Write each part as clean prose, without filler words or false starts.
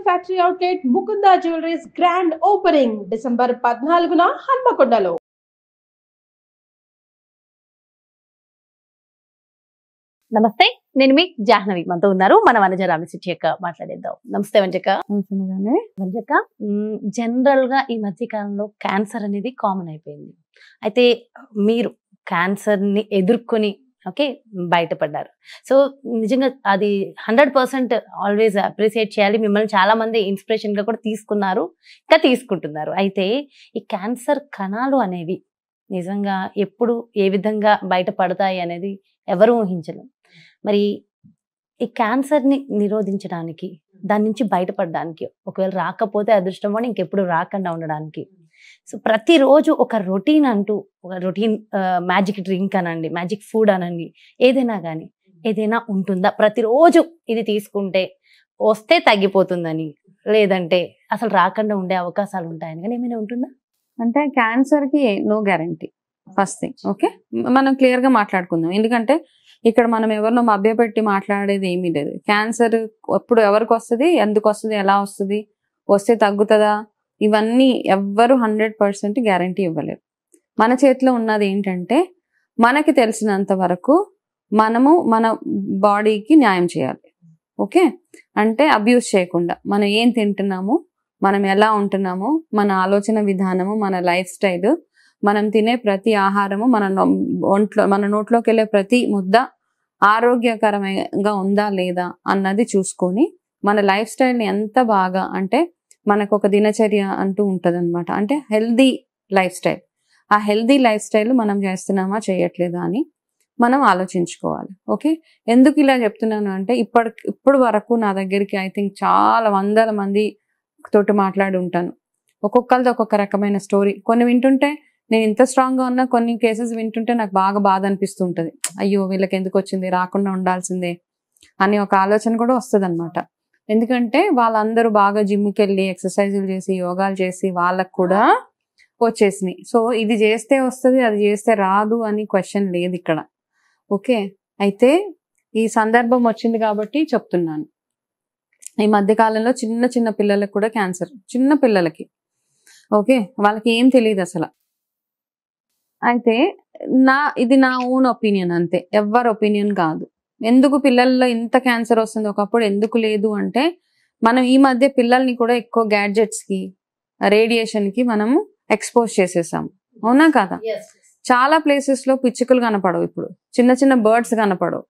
Factory outlet Mukunda jewelleries grand opening December 14న హన్మకొండలో. నమస్తే, నేను మీ జాహ్నవి. మనతో ఉన్నారు మన వనజ రామశెట్టి అక్క. మాట్లాడేద్దాం. నమస్తే వంజక్క. వంజక్క, జనరల్ గా ఈ మధ్య కాలంలో క్యాన్సర్ అనేది కామన్ అయిపోయింది. అయితే మీరు క్యాన్సర్ ని ఎదుర్కొని బయటపడ్డారు. సో నిజంగా అది 100% ఆల్వేస్ అప్రిసియేట్ చేయాలి. మిమ్మల్ని చాలా మంది ఇన్స్పిరేషన్ గా కూడా తీసుకున్నారు, ఇంకా తీసుకుంటున్నారు. అయితే ఈ క్యాన్సర్ కణాలు అనేవి నిజంగా ఎప్పుడు ఏ విధంగా బయటపడతాయి అనేది ఎవరు ఊహించలేం. మరి ఈ క్యాన్సర్ ని నిరోధించడానికి, దాని నుంచి బయటపడడానికి, ఒకవేళ రాకపోతే అదృష్టం అని ఇంకెప్పుడు రాకుండా ఉండడానికి, సో ప్రతిరోజు ఒక రొటీన్ అంటూ, ఒక రొటీన్ మ్యాజిక్ డ్రింక్ అనండి, మ్యాజిక్ ఫుడ్ అనండి, ఏదైనా కానీ ఏదైనా ఉంటుందా? ప్రతిరోజు ఇది తీసుకుంటే వస్తే తగ్గిపోతుందని, లేదంటే అసలు రాకుండా ఉండే అవకాశాలు ఉంటాయని కానీ ఏమైనా ఉంటుందా? అంటే క్యాన్సర్ కి no guarantee. First thing, okay, మనం క్లియర్ గా మాట్లాడుకుందాం. ఎందుకంటే ఇక్కడ మనం ఎవరినో మభ్యపెట్టి మాట్లాడేది ఏమీ లేదు. క్యాన్సర్ ఎప్పుడు ఎవరికి వస్తుంది, ఎందుకు వస్తుంది, ఎలా వస్తుంది, వస్తే తగ్గుతుందా, ఇవన్నీ ఎవ్వరు 100% గ్యారంటీ ఇవ్వలేరు. మన చేతిలో ఉన్నది ఏంటంటే మనకి తెలిసినంత వరకు మనము మన బాడీకి న్యాయం చేయాలి. ఓకే, అంటే అబ్యూస్ చేయకుండా మనం ఏం తింటున్నాము, మనం ఎలా ఉంటున్నాము, మన ఆలోచన విధానము, మన లైఫ్ స్టైల్, మనం తినే ప్రతి ఆహారము, మన నోట్లోకి వెళ్ళే ప్రతి ముద్ద ఆరోగ్యకరంగా ఉందా లేదా అన్నది చూసుకొని మన లైఫ్ స్టైల్ని ఎంత బాగా, అంటే మనకు ఒక దినచర్య అంటూ ఉంటుంది అనమాట. అంటే హెల్దీ లైఫ్ స్టైల్, ఆ హెల్దీ లైఫ్ స్టైల్ మనం చేస్తున్నామా చేయట్లేదా అని మనం ఆలోచించుకోవాలి. ఓకే, ఎందుకు ఇలా చెప్తున్నాను అంటే ఇప్పుడు వరకు నా దగ్గరికి ఐ థింక్ చాలా వందల మంది తోటి మాట్లాడి ఉంటాను. ఒక్కొక్కరిది ఒక్కొక్క రకమైన స్టోరీ. కొన్ని వింటుంటే నేను ఇంత స్ట్రాంగ్గా ఉన్నా, కొన్ని కేసెస్ వింటుంటే నాకు బాగా బాధ అనిపిస్తూ ఉంటుంది. అయ్యో వీళ్ళకి ఎందుకు వచ్చింది, రాకుండా ఉండాల్సిందే అని ఒక ఆలోచన కూడా వస్తుంది అనమాట. ఎందుకంటే వాళ్ళందరూ బాగా జిమ్కి వెళ్ళి ఎక్సర్సైజులు చేసి యోగాలు చేసి వాళ్ళకు కూడా వచ్చేసినాయి. సో ఇది చేస్తే వస్తుంది, అది చేస్తే రాదు అని క్వశ్చన్ లేదు ఇక్కడ. ఓకే, అయితే ఈ సందర్భం వచ్చింది కాబట్టి చెప్తున్నాను. ఈ మధ్యకాలంలో చిన్న చిన్న పిల్లలకు కూడా క్యాన్సర్, చిన్న పిల్లలకి. ఓకే, వాళ్ళకి ఏం తెలియదు అసలు. అయితే ఇది నా ఓన్ ఒపీనియన్ అంతే, ఎవరి ఒపీనియన్ కాదు. ఎందుకు పిల్లల్లో ఇంత క్యాన్సర్ వస్తుంది, ఒకప్పుడు ఎందుకు లేదు అంటే మనం ఈ మధ్య పిల్లల్ని కూడా ఎక్కువ గ్యాడ్జెట్స్కి, రేడియేషన్కి మనము ఎక్స్పోజ్ చేసేసాము. అవునా కాదా? చాలా ప్లేసెస్లో పిచ్చుకలు కనపడవు, ఇప్పుడు చిన్న చిన్న బర్డ్స్ కనపడవు.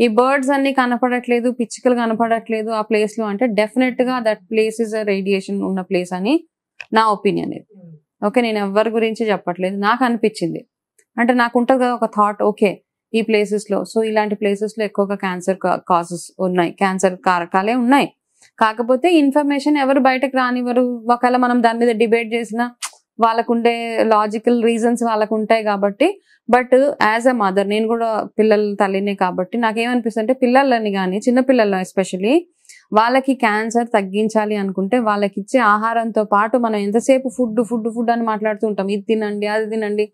ఈ బర్డ్స్ అన్ని కనపడట్లేదు, పిచ్చుకలు కనపడట్లేదు ఆ ప్లేస్లో అంటే డెఫినెట్గా that place is a radiation ఉన్న ప్లేస్ అని నా ఒపీనియన్ ఇది. ఓకే, నేను ఎవరి గురించి చెప్పట్లేదు, నాకు అనిపించింది. అంటే నాకు ఉంటుంది కదా ఒక థాట్, ఓకే ఈ ప్లేసెస్లో, సో ఇలాంటి ప్లేసెస్లో ఎక్కువగా క్యాన్సర్ కాజెస్ ఉన్నాయి, క్యాన్సర్ కారకాలే ఉన్నాయి. కాకపోతే ఇన్ఫర్మేషన్ ఎవరు బయటకు రానివ్వరు. ఒకవేళ మనం దాని మీద డిబేట్ చేసినా వాళ్ళకుండే లాజికల్ రీజన్స్ వాళ్ళకు ఉంటాయి కాబట్టి. బట్ యాజ్ అ మదర్, నేను కూడా పిల్లల తల్లినే కాబట్టి నాకేమనిపిస్తుంది అంటే పిల్లలని కానీ చిన్నపిల్లలు ఎస్పెషలీ వాళ్ళకి క్యాన్సర్ తగ్గించాలి అనుకుంటే వాళ్ళకి ఇచ్చే ఆహారంతో పాటు మనం ఎంతసేపు ఫుడ్ ఫుడ్ ఫుడ్ అని మాట్లాడుతూ ఉంటాం, ఇది తినండి అది తినండి,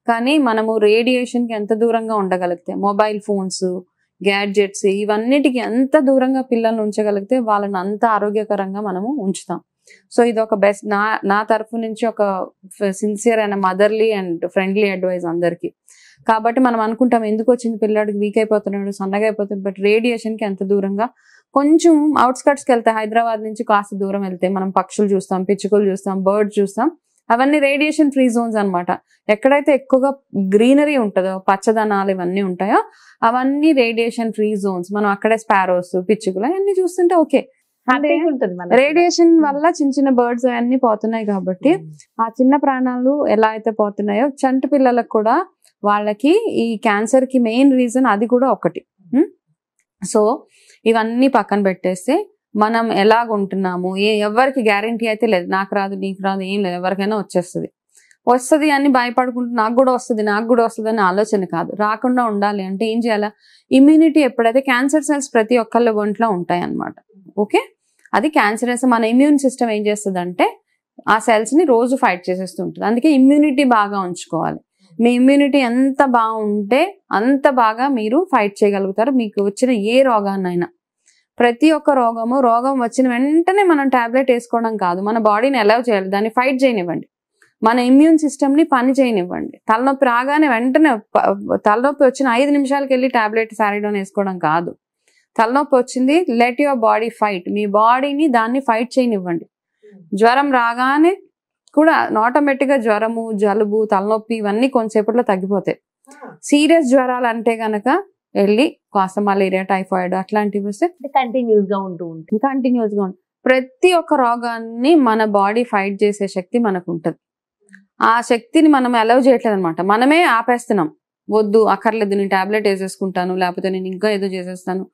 కానీ మనము రేడియేషన్కి ఎంత దూరంగా ఉండగలిగితే, మొబైల్ ఫోన్స్, గ్యాడ్జెట్స్, ఇవన్నిటికి ఎంత దూరంగా పిల్లల్ని ఉంచగలిగితే వాళ్ళని అంత ఆరోగ్యకరంగా మనము ఉంచుతాం. సో ఇది ఒక బెస్ట్, నా తరఫు నుంచి ఒక సిన్సియర్ అయిన మదర్లీ అండ్ ఫ్రెండ్లీ అడ్వైజ్ అందరికీ. కాబట్టి మనం అనుకుంటాం ఎందుకు వచ్చింది పిల్లాడికి, వీక్ అయిపోతున్నాడు, సన్నగా అయిపోతుంది, బట్ రేడియేషన్కి ఎంత దూరంగా, కొంచెం అవుట్స్కట్స్కి వెళ్తే, హైదరాబాద్ నుంచి కాస్త దూరం వెళ్తే మనం పక్షులు చూస్తాం, పిచ్చుకలు చూస్తాం, బర్డ్స్ చూస్తాం. అవన్నీ రేడియేషన్ ఫ్రీ జోన్స్ అనమాట. ఎక్కడైతే ఎక్కువగా గ్రీనరీ ఉంటుందో, పచ్చదనాలు ఇవన్నీ ఉంటాయో అవన్నీ రేడియేషన్ ఫ్రీ జోన్స్. మనం అక్కడే స్పారోస్, పిచ్చుకలు అవన్నీ చూస్తుంటే ఓకే, రేడియేషన్ వల్ల చిన్న చిన్న బర్డ్స్ అవన్నీ పోతున్నాయి కాబట్టి ఆ చిన్న ప్రాణాలు ఎలా అయితే పోతున్నాయో, చంటి పిల్లలకు కూడా వాళ్ళకి ఈ క్యాన్సర్ కి మెయిన్ రీజన్ అది కూడా ఒకటి. సో ఇవన్నీ పక్కన పెట్టేస్తే మనం ఎలాగుంటున్నాము, ఎవరికి గ్యారంటీ అయితే లేదు, నాకు రాదు నీకు రాదు ఏం లేదు, ఎవరికైనా వస్తుంది అని భయపడుకుంటూ నాకు కూడా వస్తుంది అని ఆలోచన కాదు. రాకుండా ఉండాలి అంటే ఏం చేయాలా, ఇమ్యూనిటీ ఎప్పుడైతే, క్యాన్సర్ సెల్స్ ప్రతి ఒక్కళ్ళ ఒంట్లో ఉంటాయి అన్నమాట. ఓకే, అది క్యాన్సర్ మన ఇమ్యూన్ సిస్టమ్ ఏం చేస్తుంది అంటే ఆ సెల్స్ ని రోజు ఫైట్ చేసేస్తుంటుంది. అందుకే ఇమ్యూనిటీ బాగా ఉంచుకోవాలి. మీ ఇమ్యూనిటీ ఎంత బాగుంటే అంత బాగా మీరు ఫైట్ చేయగలుగుతారు మీకు వచ్చిన ఏ రోగాన్నైనా. ప్రతి ఒక్క రోగం వచ్చిన వెంటనే మనం టాబ్లెట్ వేసుకోవడం కాదు, మన బాడీని అలౌ చేయాలి, దాన్ని ఫైట్ చేయనివ్వండి, మన ఇమ్యూన్ సిస్టమ్ ని పని చేయనివ్వండి. తలనొప్పి రాగానే వెంటనే తలనొప్పి వచ్చిన 5 నిమిషాలకి వెళ్ళి టాబ్లెట్ సారిడోన్ వేసుకోవడం కాదు. తలనొప్పి వచ్చింది, లెట్ యువర్ బాడీ ఫైట్, మీ బాడీని దాన్ని ఫైట్ చేయనివ్వండి. జ్వరం రాగానే కూడా ఆటోమేటిక్ గా జ్వరము, జలుబు, తలనొప్పి ఇవన్నీ కొంచెంసేపట్లో తగ్గిపోతాయి. సీరియస్ జ్వరాలు అంటే గనక వెళ్ళి కాస్త మలేరియా, టైఫాయిడ్ అట్లాంటివి వస్తే కంటిన్యూస్ గా ఉంటూ ఉంటుంది. కంటిన్యూస్ గా ఉంటుంది. ప్రతి ఒక్క రోగాన్ని మన బాడీ ఫైట్ చేసే శక్తి మనకు ఉంటుంది. ఆ శక్తిని మనం అలౌ చేయట్లేదు అనమాట, మనమే ఆపేస్తున్నాం. వద్దు, అక్కర్లేదు, నేను టాబ్లెట్ వేసేసుకుంటాను, లేకపోతే నేను ఇంకా ఏదో చేసేస్తాను.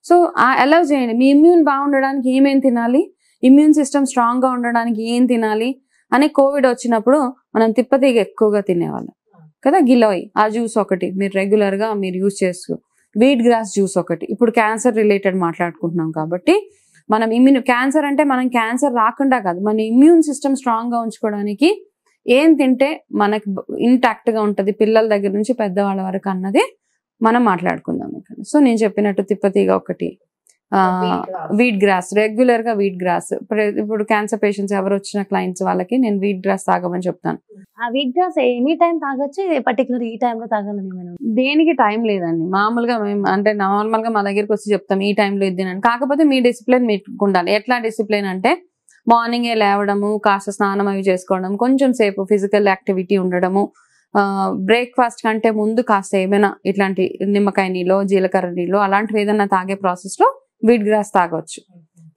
సో అలౌ చేయండి. మీ ఇమ్యూన్ బాగుండడానికి ఏమేం తినాలి, ఇమ్యూన్ సిస్టమ్ స్ట్రాంగ్ గా ఉండడానికి ఏం తినాలి అని కోవిడ్ వచ్చినప్పుడు మనం తిప్పతీగ ఎక్కువగా తినేవాళ్ళం కదా. గిలోయ్ ఆ జ్యూస్ ఒకటి మీరు రెగ్యులర్ గా మీరు యూజ్ చేసుకో, వీట్ గ్రాస్ జ్యూస్ ఒకటి. ఇప్పుడు క్యాన్సర్ రిలేటెడ్ మాట్లాడుకుంటున్నాం కాబట్టి మనం క్యాన్సర్ అంటే మనం క్యాన్సర్ రాకుండా కాదు, మన ఇమ్యూన్ సిస్టమ్ స్ట్రాంగ్ గా ఉంచుకోవడానికి ఏం తింటే మనకి ఇంటాక్ట్ గా ఉంటది పిల్లల దగ్గర నుంచి పెద్దవాళ్ళ వరకు అన్నది మనం మాట్లాడుకుందాం ఇక్కడ. సో నేను చెప్పినట్టు తిప్పతీగ ఒకటి, వీట్ గ్రాస్, రెగ్యులర్ గా వీట్ గ్రాస్. ఇప్పుడు క్యాన్సర్ పేషెంట్స్ ఎవరు వచ్చిన క్లయింట్స్ వాళ్ళకి నేను వీట్ గ్రాస్ తాగమని చెప్తాను. ఆ వీట్ గ్రాస్ ఎనీ టైం తాగొచ్చు, పర్టికులర్ ఈ టైంలో తాగాలని మనం దేనికి టైం లేదండి. మామూలుగా మేము అంటే నార్మల్ గా మా దగ్గరికి వచ్చి చెప్తాం ఈ టైంలో ఇది తినండి. కాకపోతే మీ డిసిప్లిన్ మీకు ఉండాలి. ఎట్లా డిసిప్లిన్ అంటే మార్నింగే లేవడము, కాస్త స్నానం అవి చేసుకోవడం, కొంచెం సేపు ఫిజికల్ యాక్టివిటీ ఉండడము, బ్రేక్ఫాస్ట్ కంటే ముందు కాస్త ఏమైనా ఇట్లాంటి నిమ్మకాయ నీళ్ళు, జీలకర్ర నీళ్ళు అలాంటివి ఏదైనా తాగే ప్రాసెస్ లో వీట్ గ్రాస్ తాగొచ్చు.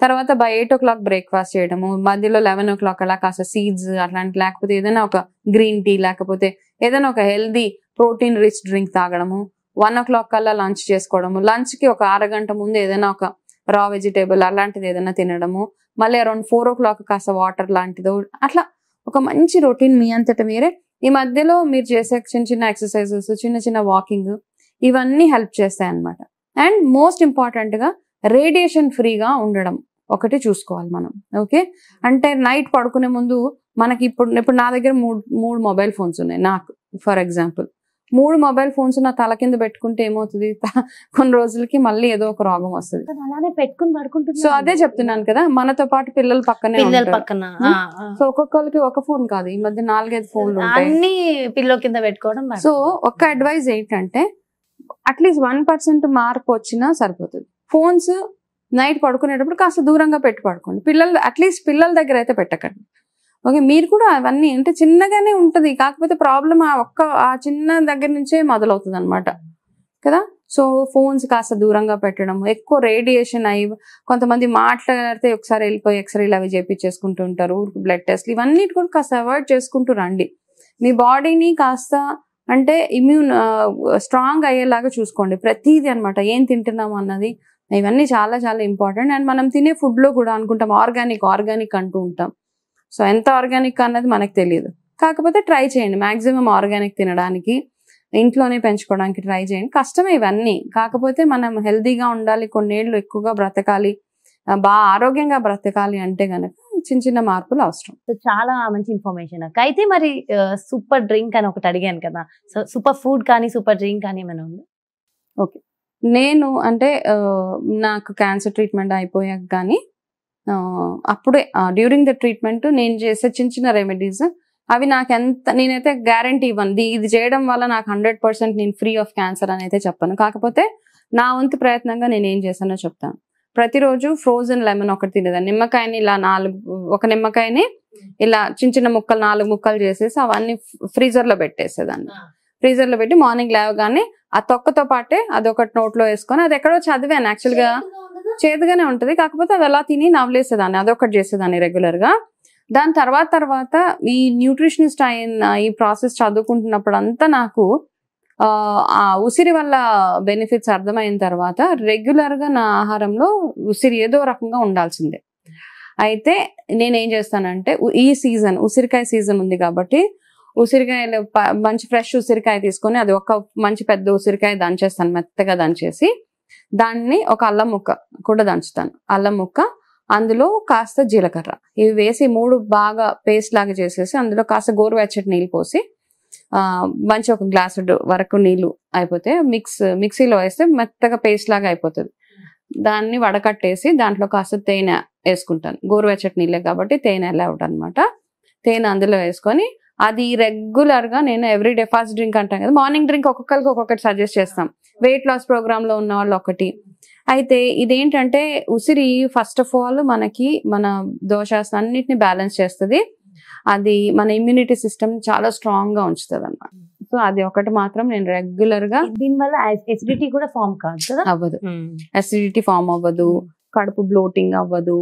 తర్వాత బై 8 o'clock బ్రేక్ఫాస్ట్ చేయడము, మధ్యలో 11 o'clock అలా కాస్త సీడ్స్ అట్లాంటి, లేకపోతే ఏదైనా ఒక గ్రీన్ టీ, లేకపోతే ఏదైనా ఒక హెల్దీ ప్రోటీన్ రిచ్ డ్రింక్ తాగడము. 1 o'clock కల్లా లంచ్ చేసుకోవడము, లంచ్ కి ఒక అరగంట ముందు ఏదైనా ఒక రా వెజిటేబుల్ అలాంటిది ఏదైనా తినడము, మళ్ళీ అరౌండ్ 4 o'clock కాస్త వాటర్ లాంటిదో, అట్లా ఒక మంచి రొటీన్ మీ అంతటా మీరే. ఈ మధ్యలో మీరు చేసే చిన్న చిన్న ఎక్సర్సైజెస్, చిన్న చిన్న వాకింగ్, ఇవన్నీ హెల్ప్ చేస్తాయి అన్నమాట. అండ్ మోస్ట్ ఇంపార్టెంట్ గా రేడియేషన్ ఫ్రీగా ఉండడం ఒకటి చూసుకోవాలి మనం. ఓకే, అంటే నైట్ పడుకునే ముందు మనకి ఇప్పుడు నా దగ్గర మూడు మొబైల్ ఫోన్స్ ఉన్నాయి. నాకు ఫర్ ఎగ్జాంపుల్ 3 మొబైల్ ఫోన్స్ నా తల కింద పెట్టుకుంటే ఏమవుతుంది, కొన్ని రోజులకి మళ్ళీ ఏదో ఒక రోగం వస్తుంది. అలానే పెట్టుకుని పడుకుంటుంది. సో అదే చెప్తున్నాను కదా, మనతో పాటు పిల్లలు పక్కనే పక్కన. సో ఒక్కొక్కరికి ఒక ఫోన్ కాదు, ఈ మధ్య 4-5 ఫోన్లు అన్ని పిల్లో కింద పెట్టుకోవడం. సో ఒక్క అడ్వైజ్ ఏంటంటే అట్లీస్ట్ 1% మార్పు వచ్చినా సరిపోతుంది. ఫోన్స్ నైట్ పడుకునేటప్పుడు కాస్త దూరంగా పెట్టి పడుకోండి. అట్లీస్ట్ పిల్లల దగ్గర అయితే పెట్టకండి. ఓకే, మీరు కూడా అవన్నీ అంటే చిన్నగానే ఉంటది, కాకపోతే ప్రాబ్లం ఆ చిన్న దగ్గర నుంచే మొదలవుతుంది అనమాట కదా. సో ఫోన్స్ కాస్త దూరంగా పెట్టడం, ఎక్కువ రేడియేషన్ అయ్యి కొంతమంది మాట్లాడితే ఒకసారి వెళ్ళిపోయి ఎక్స్రేలు అవి చేపించేసుకుంటూ ఉంటారు, బ్లడ్ టెస్ట్లు, ఇవన్నీ కూడా కాస్త అవాయిడ్ చేసుకుంటూ రండి. మీ బాడీని కాస్త అంటే ఇమ్యూన్ స్ట్రాంగ్ అయ్యేలాగా చూసుకోండి ప్రతిదీ అనమాట. ఏం తింటున్నాము అన్నది ఇవన్నీ చాలా చాలా ఇంపార్టెంట్. అండ్ మనం తినే ఫుడ్ లో కూడా అనుకుంటాం ఆర్గానిక్ అంటూ ఉంటాం. సో ఎంత ఆర్గానిక్ అన్నది మనకు తెలియదు, కాకపోతే ట్రై చేయండి మాక్సిమం ఆర్గానిక్ తినడానికి, ఇంట్లోనే పెంచుకోవడానికి ట్రై చేయండి. కష్టమే ఇవన్నీ, కాకపోతే మనం హెల్దీగా ఉండాలి, కొన్నేళ్ళు ఎక్కువగా బ్రతకాలి, బాగా ఆరోగ్యంగా బ్రతకాలి అంటే గనక చిన్న చిన్న మార్పులు అవసరం. చాలా మంచి ఇన్ఫర్మేషన్ అక్క. అయితే మరి సూపర్ డ్రింక్ అని ఒకటి అడిగాను కదా, సో సూపర్ ఫుడ్ కానీ సూపర్ డ్రింక్ కానీ ఏమైనా ఉంది? ఓకే, నేను అంటే నాకు క్యాన్సర్ ట్రీట్మెంట్ అయిపోయాక కానీ అప్పుడే డ్యూరింగ్ ద ట్రీట్మెంట్ నేను చేసే చిన్న చిన్న రెమెడీస్ అవి నాకు నేనైతే గ్యారంటీ ఇవ్వను ఇది చేయడం వల్ల నాకు 100% నేను ఫ్రీ ఆఫ్ క్యాన్సర్ అని అయితే చెప్పను. కాకపోతే నా వంతు ప్రయత్నంగా నేను ఏం చేశానో చెప్తాను. ప్రతిరోజు ఫ్రోజన్ లెమన్ ఒకటి తినేదాన్ని. నిమ్మకాయని ఇలా ఒక నిమ్మకాయని ఇలా చిన్న చిన్న ముక్కలు 4 ముక్కలు చేసేసి అవన్నీ ఫ్రీజర్ లో పెట్టేసేదాన్ని. ఫ్రీజర్ లో పెట్టి మార్నింగ్ లేవగానే ఆ తొక్కతో పాటే అదొకటి నోట్లో వేసుకొని, అది ఎక్కడో చదివాను యాక్చువల్ గా, చేదుగానే ఉంటది, కాకపోతే అది అలా తిని నవ్వులేసేదాన్ని, అదొకటి చేసేదాన్ని రెగ్యులర్ గా. దాని తర్వాత ఈ న్యూట్రిషనిస్ట్ అయిన ఈ ప్రాసెస్ చదువుకుంటున్నప్పుడు అంతా నాకు ఆ ఉసిరి వల్ల బెనిఫిట్స్ అర్థమైన తర్వాత రెగ్యులర్ గా నా ఆహారంలో ఉసిరి ఏదో రకంగా ఉండాల్సిందే. అయితే నేనేం చేస్తానంటే ఈ సీజన్ ఉసిరికాయ సీజన్ ఉంది కాబట్టి ఉసిరికాయలు మంచి ఫ్రెష్ ఉసిరికాయ తీసుకొని అది ఒక మంచి పెద్ద ఉసిరికాయ దంచేస్తాను, మెత్తగా దంచేసి దాన్ని ఒక అల్లం ముక్క కూడా దంచుతాను. అల్లం ముక్క, అందులో కాస్త జీలకర్ర, ఇవి వేసి 3 బాగా పేస్ట్ లాగా చేసేసి అందులో కాస్త గోరువెచ్చటి నీళ్ళు పోసి మంచి ఒక గ్లాసు వరకు నీళ్లు అయిపోతే మిక్సీలో వేస్తే మెత్తగా పేస్ట్ లాగా అయిపోతుంది. దాన్ని వడకట్టేసి దాంట్లో కాస్త తేనె వేసుకుంటాను. గోరువెచ్చటి నీళ్ళే కాబట్టి తేనె అలౌడ్ అనమాట. తేనె అందులో వేసుకొని అది రెగ్యులర్ గా నేను ఎవ్రీడే ఫస్ట్ డ్రింక్ అంటాను కదా, మార్నింగ్ డ్రింక్ ఒక్కొక్కరికి ఒక్కొక్కటి సజెస్ట్ చేస్తాం. వెయిట్ లాస్ ప్రోగ్రామ్ లో ఉన్న వాళ్ళు ఒకటి. అయితే ఇదేంటంటే ఉసిరి ఫస్ట్ ఆఫ్ ఆల్ మనకి మన దోషాస్ అన్నిటిని బ్యాలెన్స్ చేస్తుంది. అది మన ఇమ్యూనిటీ సిస్టమ్ చాలా స్ట్రాంగ్ గా ఉంచుతుంది అన్నమాట. సో అది ఒకటి మాత్రం నేను రెగ్యులర్ గా. దీనివల్ల ఎసిడిటీ కూడా ఫామ్ కాదు కదా? అవ్వదు, అసిడిటీ ఫామ్ అవ్వదు, కడుపు బ్లోటింగ్ అవ్వదు,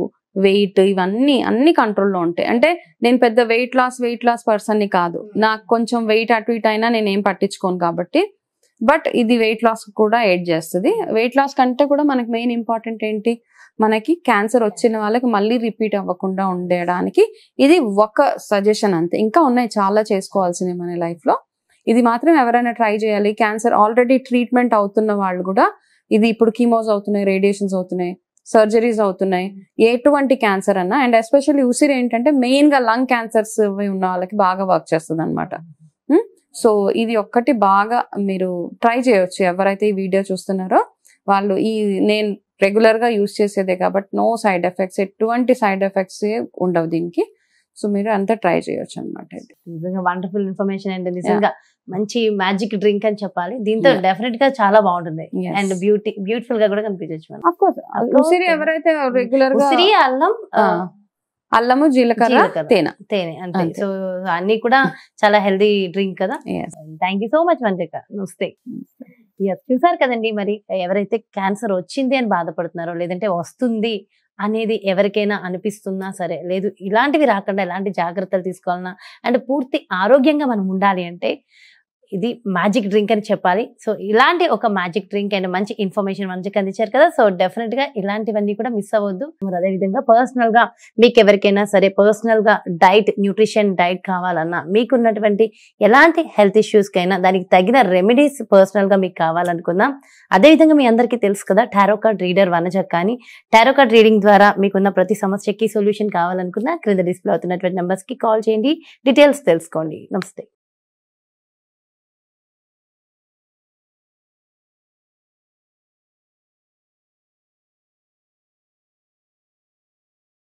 వెయిట్ ఇవన్నీ అన్ని కంట్రోల్లో ఉంటాయి. అంటే నేను పెద్ద వెయిట్ లాస్ పర్సన్ ని కాదు, నాకు కొంచెం వెయిట్ అటు ఇటు అయినా నేను ఏం పట్టించుకోను కాబట్టి. బట్ ఇది వెయిట్ లాస్ కూడా ఎయిడ్ చేస్తుంది. వెయిట్ లాస్ కంటే కూడా మనకి మెయిన్ ఇంపార్టెంట్ ఏంటి, మనకి క్యాన్సర్ వచ్చిన వాళ్ళకి మళ్ళీ రిపీట్ అవ్వకుండా ఉండడానికి ఇది ఒక సజెషన్ అంతే. ఇంకా ఉన్నాయి చాలా చేసుకోవాల్సినవి మన లైఫ్ లో. ఇది మాత్రం ఎవరైనా ట్రై చేయాలి. క్యాన్సర్ ఆల్రెడీ ట్రీట్మెంట్ అవుతున్న వాళ్ళు కూడా, ఇది ఇప్పుడు కీమోస్ అవుతున్నాయి, రేడియేషన్స్ అవుతున్నాయి, సర్జరీస్ అవుతున్నాయి, ఎటువంటి క్యాన్సర్ అన్నా. అండ్ ఎస్పెషల్లీ ఉసిరి ఏంటంటే మెయిన్ గా లంగ్ క్యాన్సర్స్ ఉన్న వాళ్ళకి బాగా వర్క్ చేస్తుంది అనమాట. సో ఇది ఒక్కటి బాగా మీరు ట్రై చేయొచ్చు. ఎవరైతే ఈ వీడియో చూస్తున్నారో వాళ్ళు, ఈ నేను రెగ్యులర్ గా యూజ్ చేసేదే కాబట్టి నో సైడ్ ఎఫెక్ట్స్, ఎటువంటి సైడ్ ఎఫెక్ట్స్ ఉండవు దీనికి. సో మీరు అంతా ట్రై చేయొచ్చు అనమాట. నిజంగా వండర్ఫుల్ ఇన్ఫర్మేషన్ అండి. నిజంగా మంచి మ్యాజిక్ డ్రింక్ అని చెప్పాలి. దీంతో డెఫినెట్ గా చాలా బాగుంటుంది అండ్ బ్యూటిఫుల్ గా కూడా కనిపించవచ్చు. ఆఫ్ కోర్స్ ఉసిరి ఎవరైతే రెగ్యులర్ గా ఉసిరి, అల్లం, అల్లము, జీలకర్ర, తేనె అంటే సో అన్ని కూడా చాలా హెల్దీ డ్రింక్ కదా. Thank you so much Vanjika. నమస్తే. చూసారు కదండి, మరి ఎవరైతే క్యాన్సర్ వచ్చింది అని బాధపడుతున్నారో, లేదంటే వస్తుంది అనేది ఎవరికైనా అనిపిస్తున్నా సరే, లేదు ఇలాంటివి రాకుండా ఎలాంటి జాగ్రత్తలు తీసుకోవాలన్నా అండ్ పూర్తి ఆరోగ్యంగా మనం ఉండాలి అంటే ఇది మ్యాజిక్ డ్రింక్ అని చెప్పాలి. సో ఇలాంటి ఒక మ్యాజిక్ డ్రింక్ అండ్ మంచి ఇన్ఫర్మేషన్ మంచిగా అందించారు కదా. సో డెఫినెట్ గా ఇలాంటివన్నీ కూడా మిస్ అవ్వద్దు. మరి అదేవిధంగా పర్సనల్ గా మీకు ఎవరికైనా సరే పర్సనల్ గా న్యూట్రిషన్ డైట్ కావాలన్నా, మీకున్నటువంటి ఎలాంటి హెల్త్ ఇష్యూస్ కైనా దానికి తగిన రెమెడీస్ పర్సనల్ గా మీకు కావాలనుకుందాం. అదేవిధంగా మీ అందరికీ తెలుసు కదా, టారో కార్డ్ రీడర్ వనజ కానీ టారో కార్డ్ రీడింగ్ ద్వారా మీకున్న ప్రతి సమస్యకి సొల్యూషన్ కావాలనుకున్నా క్రింద డిస్ప్లే అవుతున్నటువంటి నెంబర్స్ కి కాల్ చేయండి, డీటెయిల్స్ తెలుసుకోండి. నమస్తే.